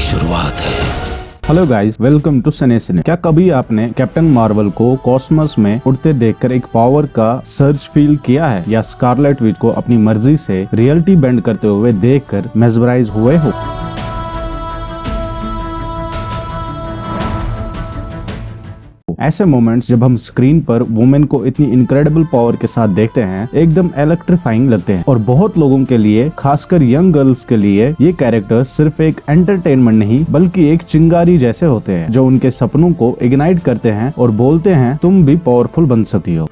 शुरुआत है। Hello guys, welcome to सिने। क्या कभी आपने कैप्टन मार्वल को कॉस्मोस में उड़ते देखकर एक पावर का सर्ज फील किया है, या स्कारलेट विच को अपनी मर्जी से रियलिटी बेंड करते हुए देखकर मेस्मराइज हुए हो? ऐसे मोमेंट्स जब हम स्क्रीन पर वुमेन को इतनी इनक्रेडिबल पावर के साथ देखते हैं, एकदम इलेक्ट्रीफाइंग लगते हैं। और बहुत लोगों के लिए, खासकर यंग गर्ल्स के लिए, ये कैरेक्टर्स सिर्फ एक एंटरटेनमेंट नहीं बल्कि एक चिंगारी जैसे होते हैं जो उनके सपनों को इग्नाइट करते हैं और बोलते हैं तुम भी पावरफुल बन सकती हो।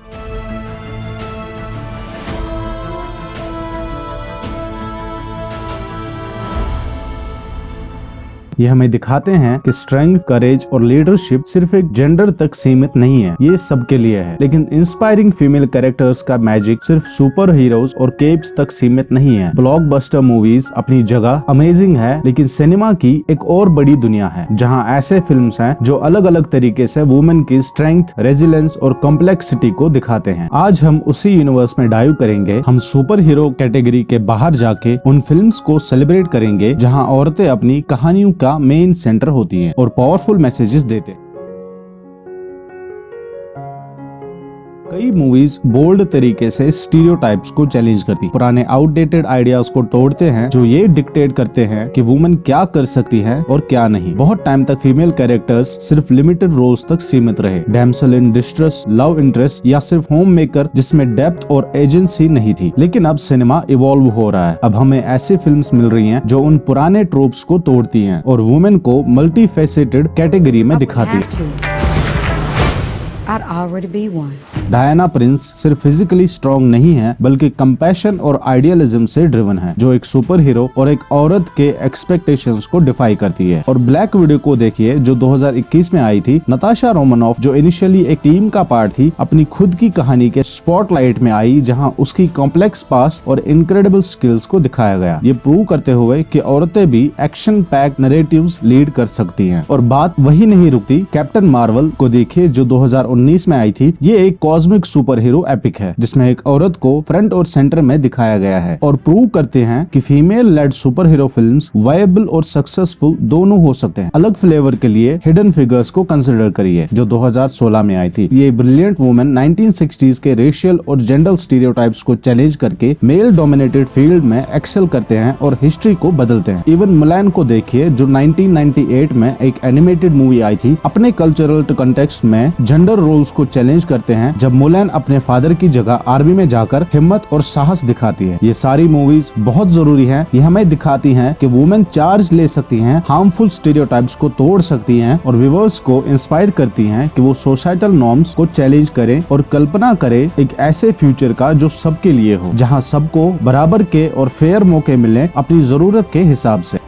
ये हमें दिखाते हैं कि स्ट्रेंथ, करेज और लीडरशिप सिर्फ एक जेंडर तक सीमित नहीं है, ये सबके लिए है। लेकिन इंस्पायरिंग फीमेल कैरेक्टर्स का मैजिक सिर्फ सुपर हीरोज और केप्स तक सीमित नहीं है। ब्लॉकबस्टर मूवीज अपनी जगह अमेजिंग है, लेकिन सिनेमा की एक और बड़ी दुनिया है जहां ऐसे फिल्म्स हैं जो अलग अलग तरीके से वुमेन की स्ट्रेंथ, रेजिलेंस और कॉम्प्लेक्सिटी को दिखाते हैं। आज हम उसी यूनिवर्स में डाइव करेंगे। हम सुपर हीरो कैटेगरी के बाहर जाके उन फिल्म्स को सेलिब्रेट करेंगे जहां औरतें अपनी कहानियों का मेन सेंटर होती हैं और पावरफुल मैसेजेस देते हैं। कई मूवीज बोल्ड तरीके से स्टीरियोटाइप्स को चैलेंज करती, पुराने आउटडेटेड आइडियाज को तोड़ते हैं जो ये डिक्टेट करते हैं कि वुमेन क्या कर सकती है और क्या नहीं। बहुत टाइम तक फीमेल कैरेक्टर्स सिर्फ लिमिटेड रोल्स तक सीमित रहे, damsel in distress, love interest या सिर्फ होम मेकर जिसमें डेप्थ और एजेंसी नहीं थी। लेकिन अब सिनेमा इवॉल्व हो रहा है। अब हमें ऐसी फिल्म्स मिल रही हैं जो उन पुराने ट्रोप्स को तोड़ती हैं और वुमेन को मल्टी फेसेटेड कैटेगरी में दिखाती है। डायना प्रिंस सिर्फ फिजिकली स्ट्रॉन्ग नहीं है बल्कि कंपैशन और आइडियलिज्म से ड्रिवन है, जो एक सुपर हीरो और एक औरत के एक्सपेक्टेशंस को डिफाई करती है। और ब्लैक विडो को देखिए जो 2021 में आई थी। नताशा रोमानॉफ, जो इनिशियली एक टीम का पार्ट थी, अपनी खुद की कहानी के स्पॉटलाइट में आई जहां उसकी कॉम्प्लेक्स पास्ट और इनक्रेडिबल स्किल्स को दिखाया गया, ये प्रूव करते हुए कि औरतें भी एक्शन पैक नैरेटिव्स लीड कर सकती हैं। और बात वही नहीं रुकती। कैप्टन मार्वल को देखिए जो 2019 में आई थी। ये एक कॉस्मिक सुपर हीरो एपिक है जिसमें एक औरत को फ्रंट और सेंटर में दिखाया गया है और प्रूव करते हैं कि female led super hero films viable और सक्सेसफुल दोनों हो सकते हैं। अलग फ्लेवर के लिए हिडन फिगर्स को कंसिडर करिए जो 2016 में आई थी। ये ब्रिलियंट वुमेन 1960s के रेशियल और जेंडर स्टीरियोटाइप्स को चैलेंज करके मेल डोमिनेटेड फील्ड में एक्सेल करते हैं और हिस्ट्री को बदलते हैं। इवन मुलान को देखिए जो 1998 में एक एनिमेटेड मूवी आई थी। अपने कल्चरल कंटेक्स्ट में जेंडर रोल्स को चैलेंज करते हैं जब मुलान अपने फादर की जगह आर्मी में जाकर हिम्मत और साहस दिखाती है। ये सारी मूवीज बहुत जरूरी हैं। ये हमें दिखाती हैं कि वुमेन चार्ज ले सकती हैं, हार्मफुल स्टीरियोटाइप्स को तोड़ सकती हैं और व्यूअर्स को इंस्पायर करती हैं कि वो सोसाइटल नॉर्म्स को चैलेंज करें और कल्पना करें एक ऐसे फ्यूचर का जो सबके लिए हो, जहां सबको बराबर के और फेयर मौके मिले अपनी जरूरत के हिसाब से।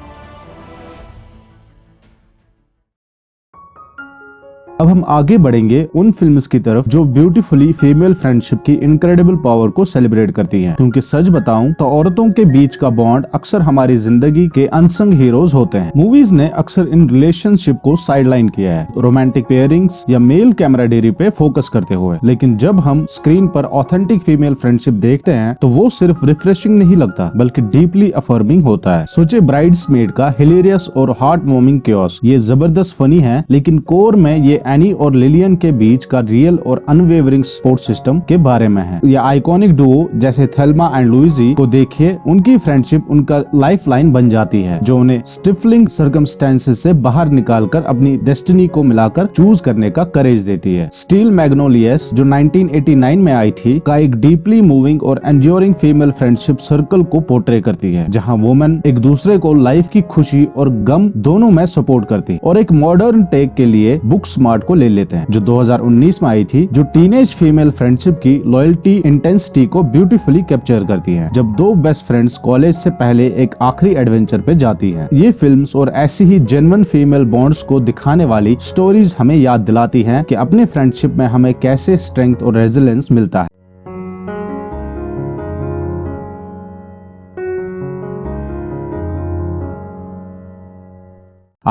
अब हम आगे बढ़ेंगे उन फिल्म्स की तरफ जो ब्यूटीफुली फीमेल फ्रेंडशिप की इनक्रेडिबल पावर को सेलिब्रेट करती हैं। क्योंकि सच बताऊं तो औरतों के बीच का बॉन्ड अक्सर हमारी जिंदगी के अनसंग हीरोज होते हैं। मूवीज ने अक्सर इन रिलेशनशिप को साइडलाइन किया है, रोमांटिक पेयरिंग्स या मेल कैमराडेरी पे फोकस करते हुए। लेकिन जब हम स्क्रीन पर ऑथेंटिक फीमेल फ्रेंडशिप देखते हैं तो वो सिर्फ रिफ्रेशिंग नहीं लगता बल्कि डीपली अफर्मिंग होता है। सोचे ब्राइड्समेड का हिलेरियस और हार्ट वार्मिंग क्योस। ये जबरदस्त फनी है, लेकिन कोर में ये एनी और लिलियन के बीच का रियल और अनवेवरिंग सपोर्ट सिस्टम के बारे में है। या आइकॉनिक डुओ जैसे थेल्मा एंड लुइजी को देखिए, उनकी फ्रेंडशिप उनका लाइफलाइन बन जाती है जो उन्हें स्टिफलिंग सर्कमस्टेंसेस से बाहर निकालकर अपनी डेस्टिनी को मिलाकर चूज करने का करेज देती है। स्टील मैग्नोलियस जो 1989 में आई थी का एक डीपली मूविंग और एंड्योरिंग फीमेल फ्रेंडशिप सर्कल को पोर्ट्रे करती है, जहां वुमेन एक दूसरे को लाइफ की खुशी और गम दोनों में सपोर्ट करती है। और एक मॉडर्न टेक के लिए बुक स्मार्ट को ले लेते हैं जो 2019 में आई थी, जो टीनेज फीमेल फ्रेंडशिप की लॉयल्टी इंटेंसिटी को ब्यूटीफुली कैप्चर करती है जब दो बेस्ट फ्रेंड्स कॉलेज से पहले एक आखिरी एडवेंचर पे जाती हैं। ये फिल्म्स और ऐसी ही जेन्युइन फीमेल बॉन्ड्स को दिखाने वाली स्टोरीज हमें याद दिलाती हैं कि अपने फ्रेंडशिप में हमें कैसे स्ट्रेंथ और रेजिलेंस मिलता है।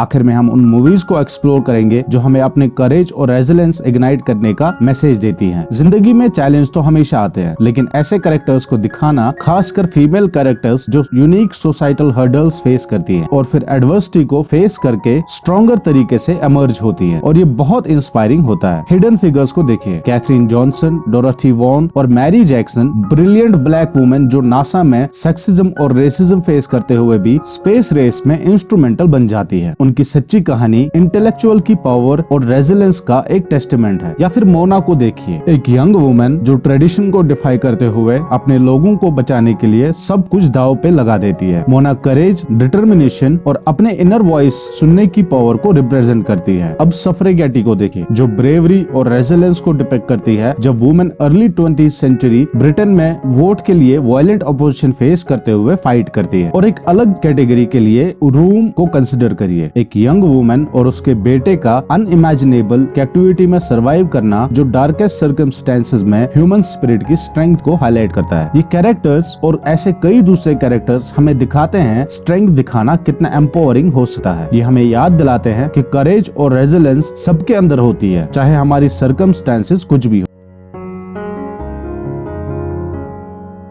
आखिर में हम उन मूवीज को एक्सप्लोर करेंगे जो हमें अपने करेज और रेजिलेंस इग्नाइट करने का मैसेज देती हैं। जिंदगी में चैलेंज तो हमेशा आते हैं, लेकिन ऐसे कैरेक्टर्स को दिखाना, खासकर फीमेल कैरेक्टर्स जो यूनिक सोसाइटल हर्डल्स फेस करती हैं और फिर एडवर्सिटी को फेस करके स्ट्रॉन्गर तरीके से इमर्ज होती हैं, और ये बहुत इंस्पायरिंग होता है। हिडन फिगर्स को देखिए, कैथरीन जॉनसन, डोरोथी वॉन और Mary Jackson, brilliant black women जो नासा में सेक्सिज्म और रेसिज्म फेस करते हुए भी स्पेस रेस में इंस्ट्रूमेंटल बन जाती है। उनकी सच्ची कहानी इंटेलेक्चुअल की पावर और रेजिलेंस का एक टेस्टमेंट है। या फिर मोना को देखिए, एक यंग वुमेन जो ट्रेडिशन को डिफाई करते हुए अपने लोगों को बचाने के लिए सब कुछ दांव पे लगा देती है। मोना करेज, डिटर्मिनेशन और अपने इनर वॉइस सुनने की पावर को रिप्रेजेंट करती है। अब सफरेगेटी को देखिए, जो ब्रेवरी और रेजिलेंस को डिपेक्ट करती है जब women early 20th century Britain में वोट के लिए वायलेंट अपोजिशन फेस करते हुए फाइट करती है। और एक अलग कैटेगरी के लिए रूम को कंसिडर करिए, एक यंग वुमेन और उसके बेटे का अनइमेजिनेबल कैप्टिविटी में सर्वाइव करना जो डार्केस्ट सर्कमस्टेंसेस में ह्यूमन स्पिरिट की स्ट्रेंथ को हाईलाइट करता है। ये कैरेक्टर्स और ऐसे कई दूसरे कैरेक्टर्स हमें दिखाते हैं स्ट्रेंथ दिखाना कितना एम्पावरिंग हो सकता है। ये हमें याद दिलाते हैं कि करेज और रेजिलेंस सबके अंदर होती है, चाहे हमारी सर्कमस्टेंसेस कुछ भी हो।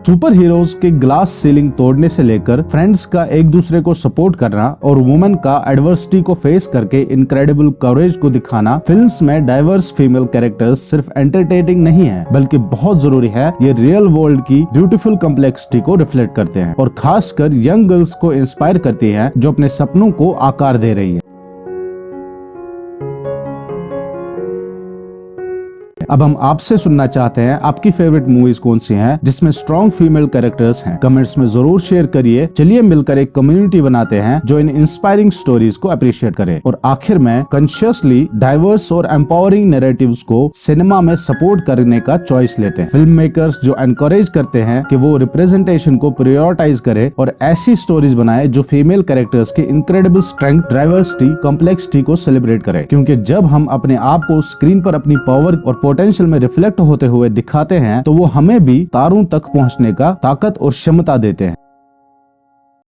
सुपर हीरोज के ग्लास सीलिंग तोड़ने से लेकर फ्रेंड्स का एक दूसरे को सपोर्ट करना और वुमेन का एडवर्सिटी को फेस करके इनक्रेडिबल कवरेज को दिखाना, फिल्म्स में डाइवर्स फीमेल कैरेक्टर्स सिर्फ एंटरटेनिंग नहीं है बल्कि बहुत जरूरी है। ये रियल वर्ल्ड की ब्यूटीफुल कम्प्लेक्सिटी को रिफ्लेक्ट करते हैं और खासकर यंग गर्ल्स को इंस्पायर करती है जो अपने सपनों को आकार दे रही है। अब हम आपसे सुनना चाहते हैं आपकी फेवरेट मूवीज कौन सी हैं जिसमें स्ट्रॉन्ग फीमेल कैरेक्टर्स हैं। कमेंट्स में जरूर शेयर करिए। चलिए मिलकर एक कम्युनिटी बनाते हैं जो इन इंस्पायरिंग स्टोरीज को अप्रिशिएट करे और आखिर में कॉन्शियसली डाइवर्स और एम्पावरिंग नैरेटिव्स को सिनेमा में सपोर्ट करने का चॉइस लेते हैं। फिल्म मेकर्स जो एनकरेज करते हैं कि वो रिप्रेजेंटेशन को प्रायोरिटाइज करे और ऐसी स्टोरीज बनाए जो फीमेल कैरेक्टर्स की इनक्रेडिबल स्ट्रेंथ, डाइवर्सिटी, कॉम्प्लेक्सिटी को सेलिब्रेट करे। क्योंकि जब हम अपने आप को स्क्रीन पर अपनी पावर और पोटेंशियल में रिफ्लेक्ट होते हुए दिखाते हैं तो वो हमें भी तारों तक पहुंचने का ताकत और क्षमता देते हैं।